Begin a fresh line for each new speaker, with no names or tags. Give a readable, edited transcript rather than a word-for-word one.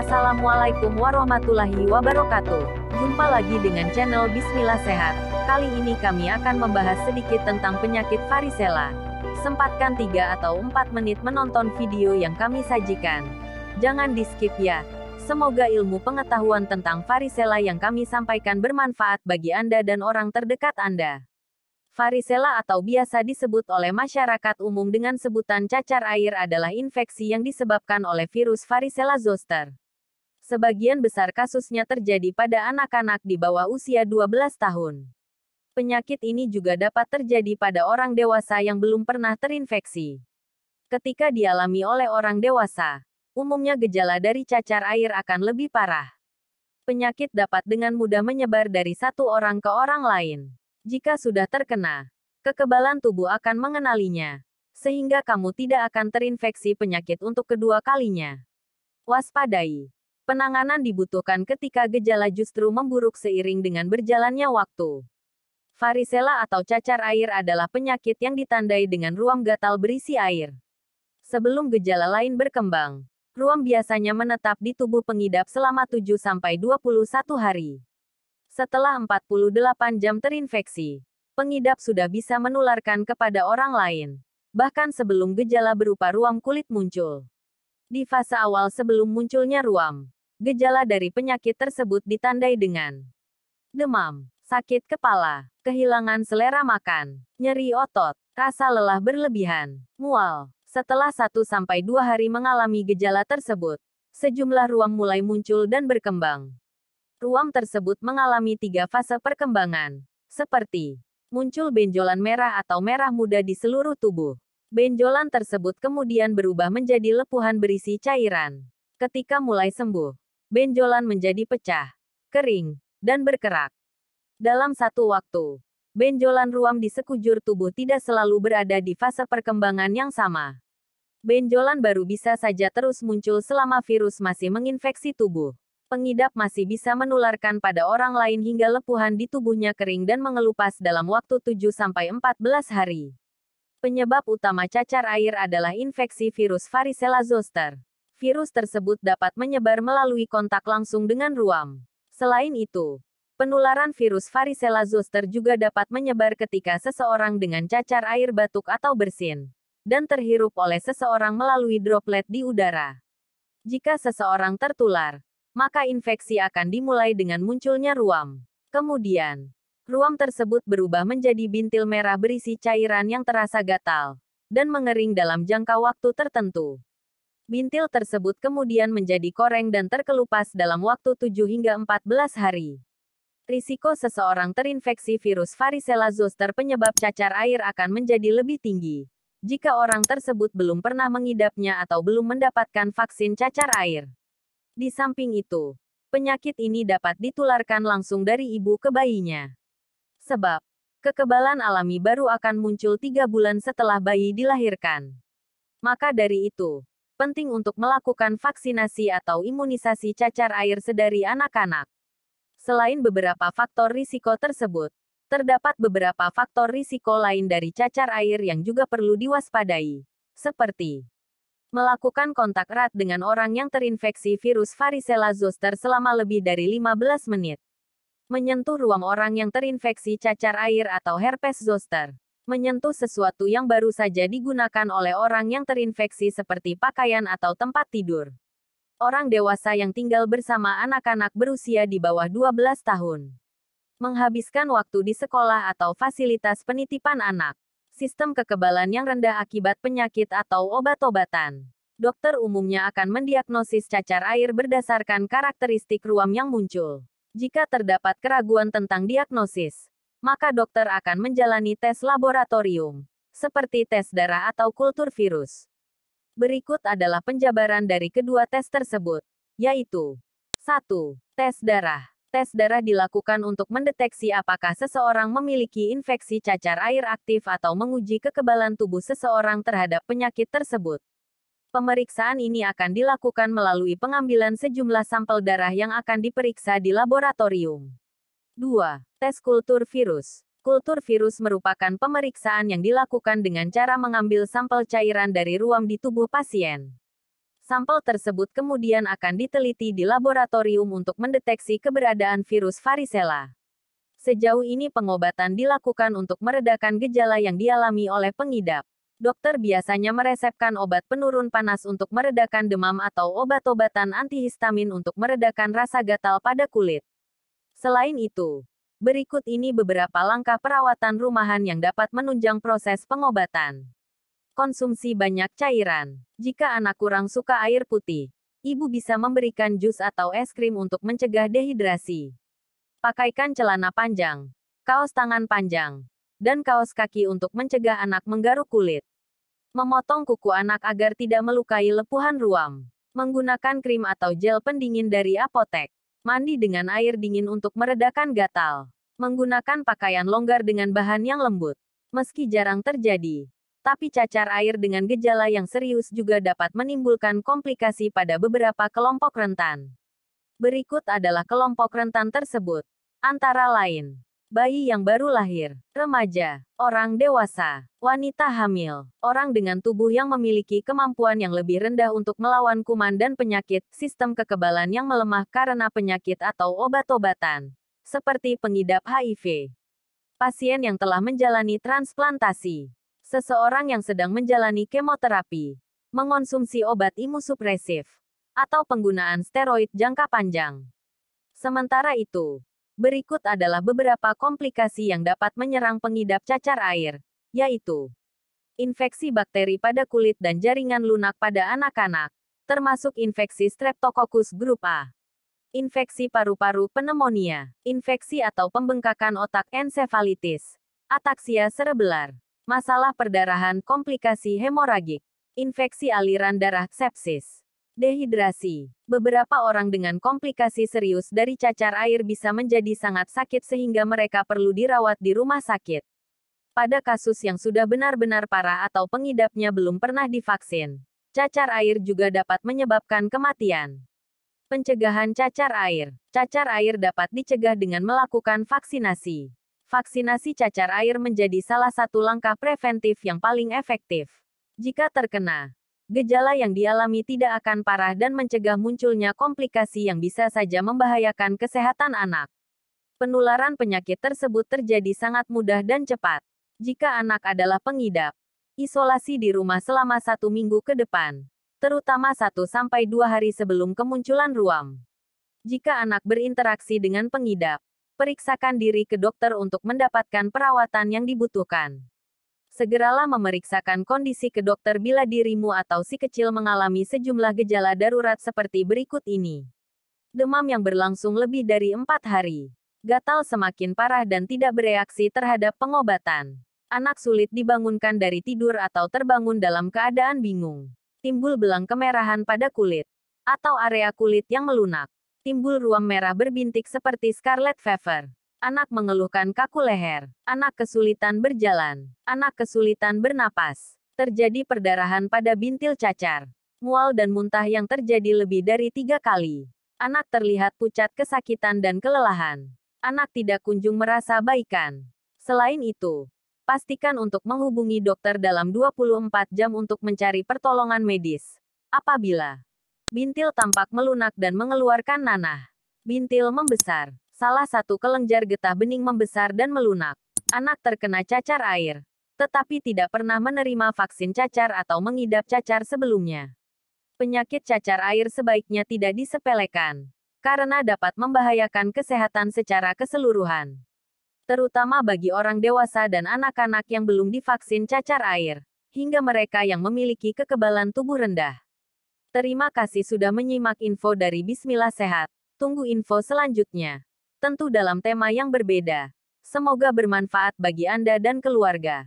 Assalamualaikum warahmatullahi wabarakatuh. Jumpa lagi dengan channel Bismillah Sehat. Kali ini kami akan membahas sedikit tentang penyakit varicella. Sempatkan 3 atau 4 menit menonton video yang kami sajikan. Jangan di-skip ya. Semoga ilmu pengetahuan tentang varicella yang kami sampaikan bermanfaat bagi Anda dan orang terdekat Anda. Varicella atau biasa disebut oleh masyarakat umum dengan sebutan cacar air adalah infeksi yang disebabkan oleh virus varicella zoster. Sebagian besar kasusnya terjadi pada anak-anak di bawah usia 12 tahun. Penyakit ini juga dapat terjadi pada orang dewasa yang belum pernah terinfeksi. Ketika dialami oleh orang dewasa, umumnya gejala dari cacar air akan lebih parah. Penyakit dapat dengan mudah menyebar dari satu orang ke orang lain. Jika sudah terkena, kekebalan tubuh akan mengenalinya, sehingga kamu tidak akan terinfeksi penyakit untuk kedua kalinya. Waspadai. Penanganan dibutuhkan ketika gejala justru memburuk seiring dengan berjalannya waktu. Varicella atau cacar air adalah penyakit yang ditandai dengan ruam gatal berisi air. Sebelum gejala lain berkembang, ruam biasanya menetap di tubuh pengidap selama 7-21 hari. Setelah 48 jam terinfeksi, pengidap sudah bisa menularkan kepada orang lain, bahkan sebelum gejala berupa ruam kulit muncul. Di fase awal sebelum munculnya ruam, gejala dari penyakit tersebut ditandai dengan demam, sakit kepala, kehilangan selera makan, nyeri otot, rasa lelah berlebihan, mual. Setelah 1-2 hari mengalami gejala tersebut, sejumlah ruam mulai muncul dan berkembang. Ruam tersebut mengalami 3 fase perkembangan, seperti muncul benjolan merah atau merah muda di seluruh tubuh. Benjolan tersebut kemudian berubah menjadi lepuhan berisi cairan. Ketika mulai sembuh, benjolan menjadi pecah, kering, dan berkerak. Dalam satu waktu, benjolan ruam di sekujur tubuh tidak selalu berada di fase perkembangan yang sama. Benjolan baru bisa saja terus muncul selama virus masih menginfeksi tubuh. Pengidap masih bisa menularkan pada orang lain hingga lepuhan di tubuhnya kering dan mengelupas dalam waktu 7-14 hari. Penyebab utama cacar air adalah infeksi virus varicella zoster. Virus tersebut dapat menyebar melalui kontak langsung dengan ruam. Selain itu, penularan virus varicella zoster juga dapat menyebar ketika seseorang dengan cacar air batuk atau bersin, dan terhirup oleh seseorang melalui droplet di udara. Jika seseorang tertular, maka infeksi akan dimulai dengan munculnya ruam. Kemudian, ruam tersebut berubah menjadi bintil merah berisi cairan yang terasa gatal dan mengering dalam jangka waktu tertentu. Bintil tersebut kemudian menjadi koreng dan terkelupas dalam waktu 7-14 hari. Risiko seseorang terinfeksi virus varicella zoster penyebab cacar air akan menjadi lebih tinggi jika orang tersebut belum pernah mengidapnya atau belum mendapatkan vaksin cacar air. Di samping itu, penyakit ini dapat ditularkan langsung dari ibu ke bayinya. Sebab, kekebalan alami baru akan muncul 3 bulan setelah bayi dilahirkan. Maka dari itu, penting untuk melakukan vaksinasi atau imunisasi cacar air sedari anak-anak. Selain beberapa faktor risiko tersebut, terdapat beberapa faktor risiko lain dari cacar air yang juga perlu diwaspadai, seperti melakukan kontak erat dengan orang yang terinfeksi virus varicella zoster selama lebih dari 15 menit. Menyentuh ruang orang yang terinfeksi cacar air atau herpes zoster. Menyentuh sesuatu yang baru saja digunakan oleh orang yang terinfeksi seperti pakaian atau tempat tidur. Orang dewasa yang tinggal bersama anak-anak berusia di bawah 12 tahun. Menghabiskan waktu di sekolah atau fasilitas penitipan anak. Sistem kekebalan yang rendah akibat penyakit atau obat-obatan. Dokter umumnya akan mendiagnosis cacar air berdasarkan karakteristik ruam yang muncul. Jika terdapat keraguan tentang diagnosis, maka dokter akan menjalani tes laboratorium, seperti tes darah atau kultur virus. Berikut adalah penjabaran dari kedua tes tersebut, yaitu 1. Tes darah. Tes darah dilakukan untuk mendeteksi apakah seseorang memiliki infeksi cacar air aktif atau menguji kekebalan tubuh seseorang terhadap penyakit tersebut. Pemeriksaan ini akan dilakukan melalui pengambilan sejumlah sampel darah yang akan diperiksa di laboratorium. 2. Tes kultur virus. Kultur virus merupakan pemeriksaan yang dilakukan dengan cara mengambil sampel cairan dari ruam di tubuh pasien. Sampel tersebut kemudian akan diteliti di laboratorium untuk mendeteksi keberadaan virus varicella. Sejauh ini pengobatan dilakukan untuk meredakan gejala yang dialami oleh pengidap. Dokter biasanya meresepkan obat penurun panas untuk meredakan demam atau obat-obatan antihistamin untuk meredakan rasa gatal pada kulit. Selain itu, berikut ini beberapa langkah perawatan rumahan yang dapat menunjang proses pengobatan. Konsumsi banyak cairan. Jika anak kurang suka air putih, ibu bisa memberikan jus atau es krim untuk mencegah dehidrasi. Pakaikan celana panjang, kaos tangan panjang, dan kaos kaki untuk mencegah anak menggaruk kulit. Memotong kuku anak agar tidak melukai lepuhan ruam. Menggunakan krim atau gel pendingin dari apotek. Mandi dengan air dingin untuk meredakan gatal. Menggunakan pakaian longgar dengan bahan yang lembut. Meski jarang terjadi, tapi cacar air dengan gejala yang serius juga dapat menimbulkan komplikasi pada beberapa kelompok rentan. Berikut adalah kelompok rentan tersebut. Antara lain, bayi yang baru lahir, remaja, orang dewasa, wanita hamil, orang dengan tubuh yang memiliki kemampuan yang lebih rendah untuk melawan kuman dan penyakit, sistem kekebalan yang melemah karena penyakit atau obat-obatan, seperti pengidap HIV. Pasien yang telah menjalani transplantasi. Seseorang yang sedang menjalani kemoterapi, mengonsumsi obat imusupresif, atau penggunaan steroid jangka panjang. Sementara itu, berikut adalah beberapa komplikasi yang dapat menyerang pengidap cacar air, yaitu infeksi bakteri pada kulit dan jaringan lunak pada anak-anak, termasuk infeksi Streptococcus grup A, infeksi paru-paru pneumonia, infeksi atau pembengkakan otak ensefalitis, ataksia cerebellar, masalah perdarahan komplikasi hemoragik, infeksi aliran darah sepsis, dehidrasi. Beberapa orang dengan komplikasi serius dari cacar air bisa menjadi sangat sakit sehingga mereka perlu dirawat di rumah sakit. Pada kasus yang sudah benar-benar parah atau pengidapnya belum pernah divaksin, cacar air juga dapat menyebabkan kematian. Pencegahan cacar air. Cacar air dapat dicegah dengan melakukan vaksinasi. Vaksinasi cacar air menjadi salah satu langkah preventif yang paling efektif. Jika terkena, gejala yang dialami tidak akan parah dan mencegah munculnya komplikasi yang bisa saja membahayakan kesehatan anak. Penularan penyakit tersebut terjadi sangat mudah dan cepat. Jika anak adalah pengidap, isolasi di rumah selama 1 minggu ke depan, terutama 1-2 hari sebelum kemunculan ruam. Jika anak berinteraksi dengan pengidap, periksakan diri ke dokter untuk mendapatkan perawatan yang dibutuhkan. Segeralah memeriksakan kondisi ke dokter bila dirimu atau si kecil mengalami sejumlah gejala darurat seperti berikut ini. Demam yang berlangsung lebih dari 4 hari. Gatal semakin parah dan tidak bereaksi terhadap pengobatan. Anak sulit dibangunkan dari tidur atau terbangun dalam keadaan bingung. Timbul belang kemerahan pada kulit, atau area kulit yang melunak. Timbul ruam merah berbintik seperti scarlet fever. Anak mengeluhkan kaku leher. Anak kesulitan berjalan. Anak kesulitan bernapas. Terjadi perdarahan pada bintil cacar. Mual dan muntah yang terjadi lebih dari 3 kali. Anak terlihat pucat kesakitan dan kelelahan. Anak tidak kunjung merasa baikan. Selain itu, pastikan untuk menghubungi dokter dalam 24 jam untuk mencari pertolongan medis. Apabila bintil tampak melunak dan mengeluarkan nanah. Bintil membesar. Salah satu kelenjar getah bening membesar dan melunak. Anak terkena cacar air, tetapi tidak pernah menerima vaksin cacar atau mengidap cacar sebelumnya. Penyakit cacar air sebaiknya tidak disepelekan, karena dapat membahayakan kesehatan secara keseluruhan. Terutama bagi orang dewasa dan anak-anak yang belum divaksin cacar air, hingga mereka yang memiliki kekebalan tubuh rendah. Terima kasih sudah menyimak info dari Bismillah Sehat. Tunggu info selanjutnya. Tentu dalam tema yang berbeda. Semoga bermanfaat bagi Anda dan keluarga.